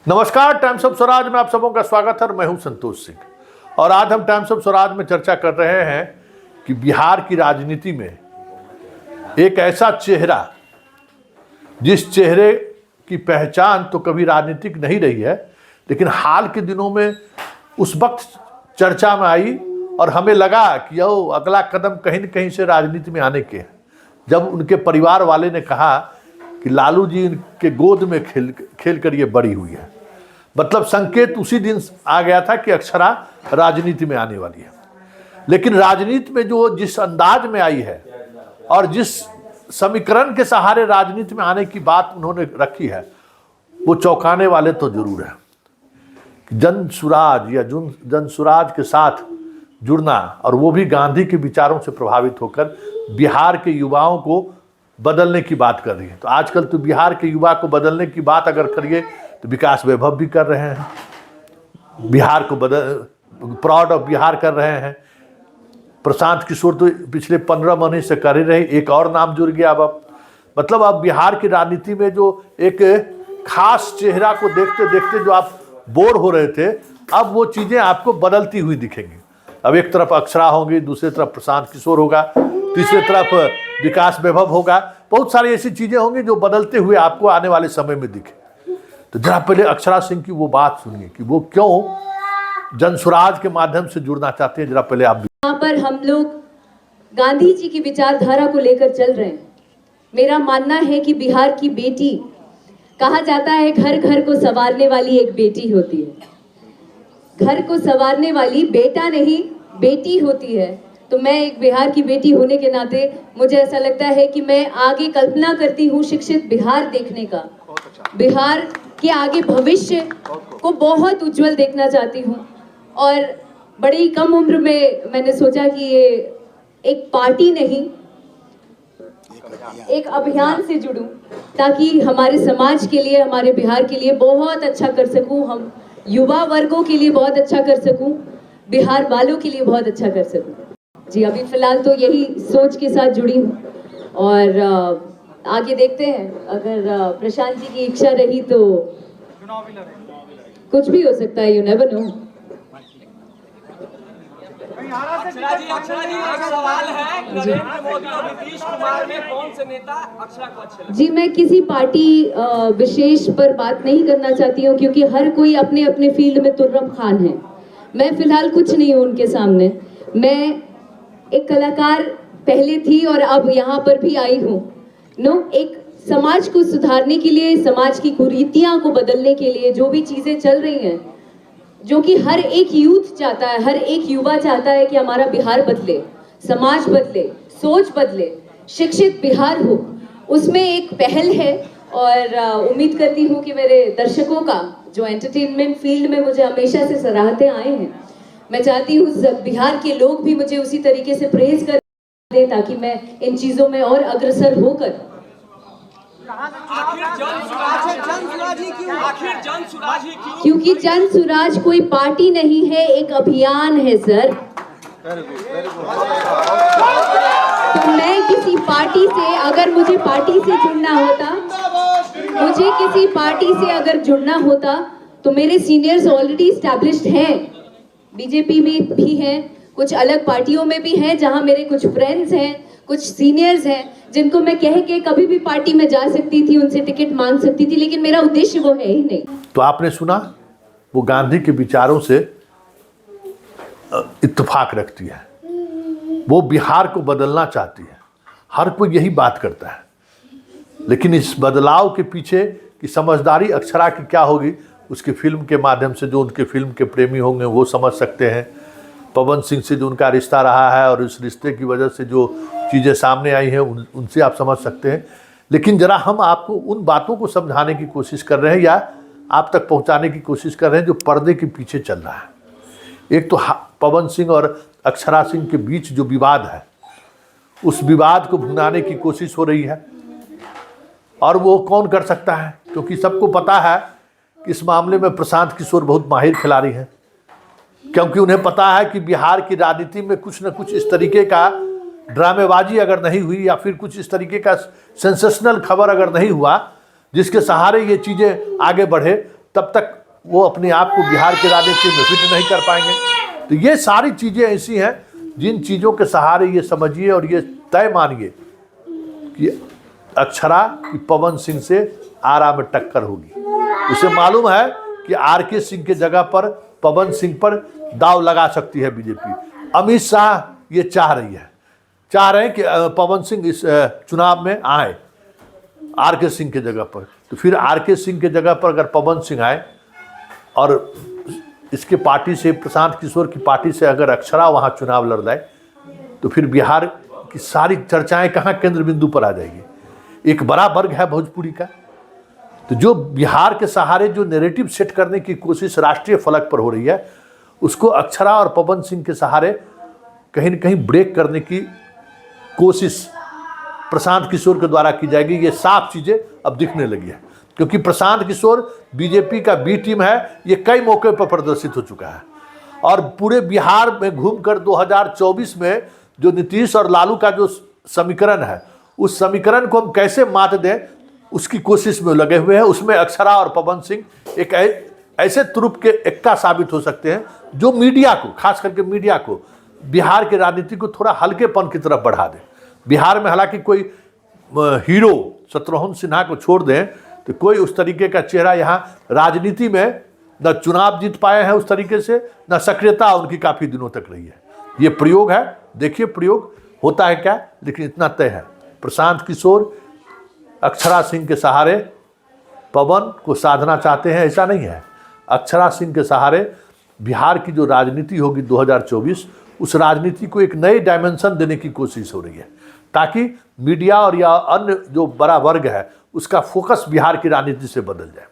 नमस्कार, times of Swaraj में आप सबों का स्वागत है। मैं हूं संतोष सिंह और आज हम टाइम्स ऑफ स्वराज में चर्चा कर रहे हैं कि बिहार की राजनीति में एक ऐसा चेहरा, जिस चेहरे की पहचान तो कभी राजनीतिक नहीं रही है, लेकिन हाल के दिनों में उस वक्त चर्चा में आई और हमें लगा कि यह अगला कदम कहीं न कहीं से राजनीति में आने के हैं, जब उनके परिवार वाले ने कहा कि लालू जी इनके गोद में खेल कर ये बड़ी हुई है। मतलब संकेत उसी दिन आ गया था कि अक्षरा राजनीति में आने वाली है। लेकिन राजनीति में जो जिस अंदाज में आई है और जिस समीकरण के सहारे राजनीति में आने की बात उन्होंने रखी है, वो चौंकाने वाले तो जरूर है। जनसुराज या जनसुराज के साथ जुड़ना, और वो भी गांधी के विचारों से प्रभावित होकर बिहार के युवाओं को बदलने की बात कर रही है। तो आजकल तो बिहार के युवा को बदलने की बात अगर करिए तो विकास वैभव भी कर रहे हैं, बिहार को प्राउड ऑफ बिहार कर रहे हैं। प्रशांत किशोर तो पिछले 15 महीने से कर ही रहे, एक और नाम जुड़ गया अब मतलब अब बिहार की राजनीति में जो एक खास चेहरा को देखते देखते जो आप बोर हो रहे थे, अब वो चीज़ें आपको बदलती हुई दिखेंगी। अब एक तरफ अक्षरा होंगी, दूसरी तरफ प्रशांत किशोर होगा, तीसरी तरफ विकास वैभव होगा। बहुत सारी ऐसी चीज़ें होंगी जो बदलते हुए आपको आने वाले समय में दिखे। तो जरा पहले अक्षरा सिंह की वो बात सुनिए कि वो क्यों जनसुराज के माध्यम से जुड़ना चाहते हैं। जरा पहले आप। यहाँ पर हम लोग गांधी जी की विचारधारा को लेकर चल रहे हैं। मेरा मानना है कि बिहार की बेटी, कहा जाता है घर घर को संवारने वाली एक बेटी होती है। घर को संवारने वाली बेटा नहीं बेटी होती है। तो मैं एक बिहार की बेटी होने के नाते मुझे ऐसा लगता है कि मैं आगे कल्पना करती हूँ शिक्षित बिहार देखने का। बिहार के आगे भविष्य को बहुत उज्जवल देखना चाहती हूँ और बड़ी कम उम्र में मैंने सोचा कि ये एक पार्टी नहीं, एक अभियान से जुड़ूं ताकि हमारे समाज के लिए, हमारे बिहार के लिए बहुत अच्छा कर सकूं, हम युवा वर्गों के लिए बहुत अच्छा कर सकूं, बिहार वालों के लिए बहुत अच्छा कर सकूं। जी, अभी फिलहाल तो यही सोच के साथ जुड़ी हूँ और आगे देखते हैं। अगर प्रशांत जी की इच्छा रही तो कुछ भी हो सकता है, यू नेवर नो। अक्षरा जी, एक सवाल है, नरेंद्र मोदी और नीतीश कुमार में कौन से नेता अक्षरा को अच्छे लगते? जी, मैं किसी पार्टी विशेष पर बात नहीं करना चाहती हूँ क्योंकि हर कोई अपने अपने फील्ड में तुर्रम खान है। मैं फिलहाल कुछ नहीं हूँ उनके सामने। मैं एक कलाकार पहले थी और अब यहाँ पर भी आई हूँ। एक समाज को सुधारने के लिए, समाज की कुरीतियाँ को बदलने के लिए जो भी चीज़ें चल रही हैं, जो कि हर एक यूथ चाहता है, हर एक युवा चाहता है कि हमारा बिहार बदले, समाज बदले, सोच बदले, शिक्षित बिहार हो, उसमें एक पहल है। और उम्मीद करती हूँ कि मेरे दर्शकों का, जो एंटरटेनमेंट फील्ड में मुझे हमेशा से सराहते आए हैं, मैं चाहती हूँ बिहार के लोग भी मुझे उसी तरीके से प्रेज कर दें ताकि मैं इन चीज़ों में और अग्रसर होकर। क्योंकि जनसुराज कोई पार्टी नहीं है, एक अभियान है सर। तो मैं किसी पार्टी से, अगर मुझे पार्टी से जुड़ना होता, मुझे किसी पार्टी से अगर जुड़ना होता तो मेरे सीनियर्स ऑलरेडी एस्टैब्लिश्ड हैं, बीजेपी में भी हैं, कुछ अलग पार्टियों में भी हैं, जहां मेरे कुछ फ्रेंड्स हैं, कुछ सीनियर्स हैं जिनको मैं कह के कभी भी पार्टी में जा सकती थी, उनसे टिकट मांग सकती थी, लेकिन मेरा उद्देश्य वो है ही नहीं। तो आपने सुना, वो गांधी के विचारों से इत्तेफाक रखती है, वो बिहार को बदलना चाहती है। हर कोई यही बात करता है, लेकिन इस बदलाव के पीछे की समझदारी अक्षरा की क्या होगी, उसकी फिल्म के माध्यम से जो उनके फिल्म के प्रेमी होंगे वो समझ सकते हैं। पवन सिंह से जो उनका रिश्ता रहा है और उस रिश्ते की वजह से जो चीज़ें सामने आई हैं उनसे आप समझ सकते हैं। लेकिन ज़रा हम आपको उन बातों को समझाने की कोशिश कर रहे हैं या आप तक पहुंचाने की कोशिश कर रहे हैं जो पर्दे के पीछे चल रहा है। एक तो पवन सिंह और अक्षरा सिंह के बीच जो विवाद है, उस विवाद को भुनाने की कोशिश हो रही है। और वो कौन कर सकता है, क्योंकि सबको पता है कि इस मामले में प्रशांत किशोर बहुत माहिर खिलाड़ी हैं, क्योंकि उन्हें पता है कि बिहार की राजनीति में कुछ न कुछ इस तरीके का ड्रामेबाजी अगर नहीं हुई या फिर कुछ इस तरीके का सेंसेशनल खबर अगर नहीं हुआ जिसके सहारे ये चीज़ें आगे बढ़े, तब तक वो अपने आप को बिहार के राजनीति में फिट नहीं कर पाएंगे। तो ये सारी चीज़ें ऐसी हैं जिन चीज़ों के सहारे ये समझिए और ये तय मानिए कि अक्षरा की पवन सिंह से आरा में टक्कर होगी। उसे मालूम है कि आर.के. सिंह के जगह पर पवन सिंह पर दाव लगा सकती है बीजेपी। अमित शाह ये चाह रहे हैं कि पवन सिंह इस चुनाव में आए आर.के. सिंह के जगह पर। तो फिर आर.के. सिंह के जगह पर अगर पवन सिंह आए और इसके पार्टी से, प्रशांत किशोर की पार्टी से अगर अक्षरा वहाँ चुनाव लड़ जाए, तो फिर बिहार की सारी चर्चाएं कहाँ केंद्र बिंदु पर आ जाएगी। एक बड़ा वर्ग है भोजपुरी का, तो जो बिहार के सहारे जो नैरेटिव सेट करने की कोशिश राष्ट्रीय फलक पर हो रही है, उसको अक्षरा और पवन सिंह के सहारे कहीं न कहीं ब्रेक करने की कोशिश प्रशांत किशोर के द्वारा की जाएगी। ये साफ चीज़ें अब दिखने लगी है, क्योंकि प्रशांत किशोर बीजेपी का बी टीम है, ये कई मौके पर प्रदर्शित हो चुका है। और पूरे बिहार में घूमकर 2024 में जो नीतीश और लालू का जो समीकरण है, उस समीकरण को हम कैसे मात दें, उसकी कोशिश में लगे हुए हैं। उसमें अक्षरा और पवन सिंह एक ऐसे तुरुप के एक्का साबित हो सकते हैं जो मीडिया को, खास करके मीडिया को, बिहार की राजनीति को थोड़ा हल्केपन की तरफ बढ़ा दे। बिहार में हालांकि कोई हीरो शत्रुघ्न सिन्हा को छोड़ दें तो कोई उस तरीके का चेहरा यहाँ राजनीति में न चुनाव जीत पाए हैं उस तरीके से, न सक्रियता उनकी काफ़ी दिनों तक रही है। ये प्रयोग है, देखिए प्रयोग होता है क्या, लेकिन इतना तय है प्रशांत किशोर अक्षरा सिंह के सहारे पवन को साधना चाहते हैं, ऐसा नहीं है। अक्षरा सिंह के सहारे बिहार की जो राजनीति होगी 2024, उस राजनीति को एक नए डायमेंशन देने की कोशिश हो रही है, ताकि मीडिया और या अन्य जो बड़ा वर्ग है उसका फोकस बिहार की राजनीति से बदल जाए।